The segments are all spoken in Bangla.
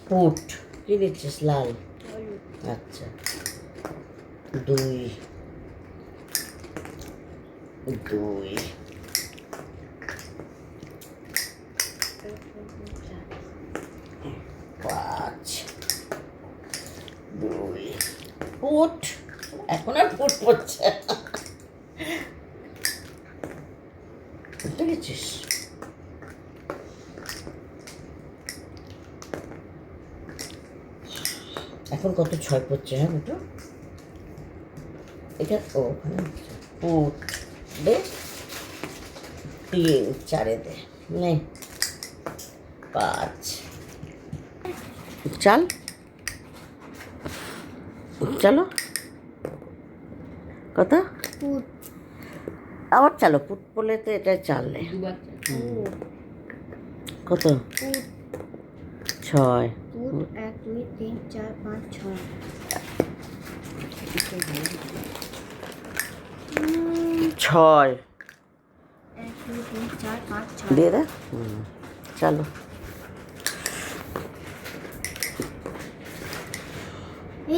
পুট কি দিচ্ছিস? লাল। আচ্ছা, 2 2 5 2 পুট। এখন আর পুট পড়ছে, বুঝতে গেছিস? এখন কত 6 পড়ছে? হ্যাঁ দুটো, এটা ওখানে পুট দে, 3 4 দে, নে 5 চল চলো। কত? আবার চালো, পুট বলে তো এটা চাললে। কত? 6 1 2 3 4 5 6 6 1 2 3 4 5 6 দিয়ে দে। চলো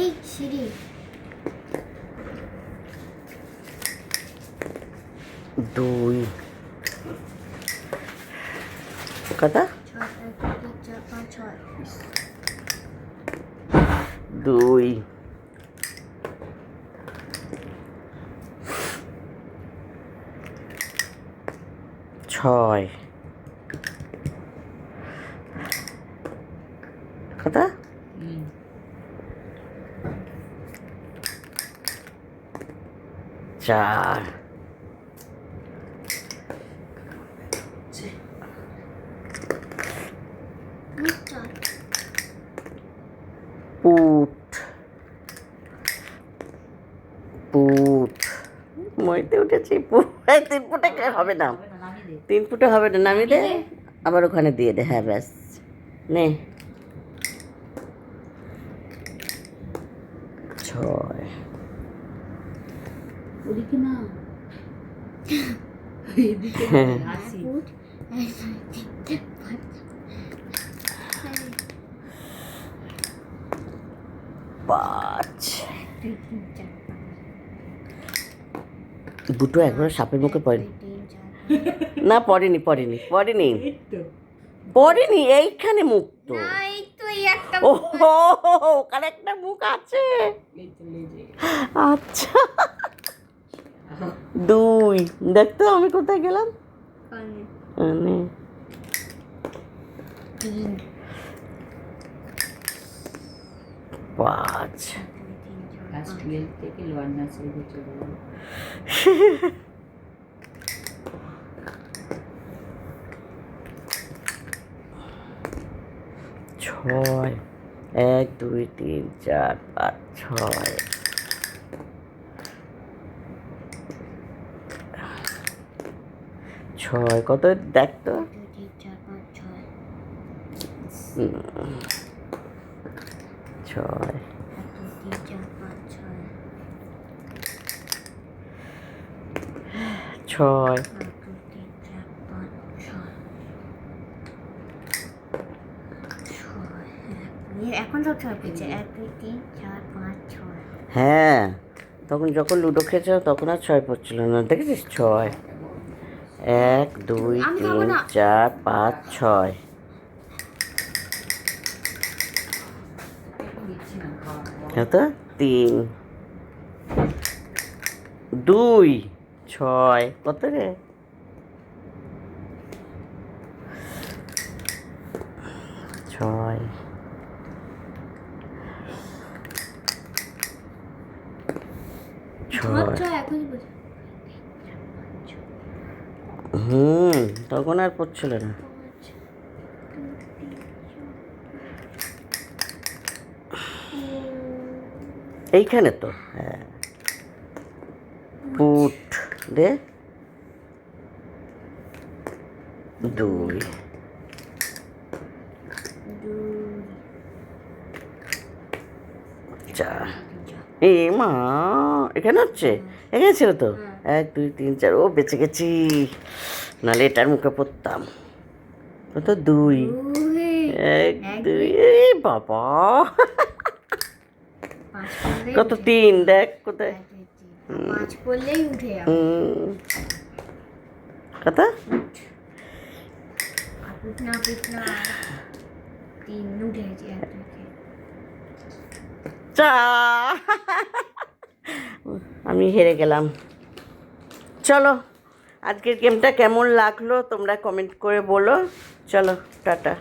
এই সিঁড়ি 2 কত? 6 1 2 3 4 5 6 2 6 কত? 4 পুট পুট মইতে উঠেছি। 3 ফুটে হবে না, 3 ফুটে হবে না, নামিয়ে দে, আবার ওখানে দিয়ে দে। হ্যাঁ ব্যাস, নে 6 ওদিকে না, এদিকে হাসি। 5 দুটো একবার সাপের মুখে পড়েনি। না পড়েনি পড়েনি পড়েনি পড়েনি, এইখানে মুখ তো। ও ওখানে একটা মুখ আছে। আচ্ছা 2 দেখতো আমি কোথায় গেলাম। 5 ক্লাস 12 থেকে লোয়ার নার্সারিতে চলে গেল। 6 1 2 3 4 5 6 কত দেখ তো। 6 6 এখন তো 6 পেয়েছে 1 2 3 4 5 6 হ্যাঁ, তখন যখন লুডো খেয়েছিল তখন আর 6 পড়ছিল না, দেখেছিস? 6 1 2 3 4 5 6 কত? 3 2 6 কত রে? 6 তখন আর পড়ছিল না। এইখানে তো। হ্যাঁ পুট দে 2 4 এ মা এখানে হচ্ছে, এখানে ছিল তো। 1 2 3 4 ও বেঁচে গেছি, নাহলে এটার মুখে পড়তাম। কত? 2 এক দুই এই বাবা কত তিন দেখ কোথায় 5 করলেই উঠে যাবে। কত উঠনা 3 উঠে গেছে 1 2 চা আমি হেরে গেলাম। চলো আজকের গেমটা কেমন লাগলো তোমরা কমেন্ট করে বলো। চলো টাটা।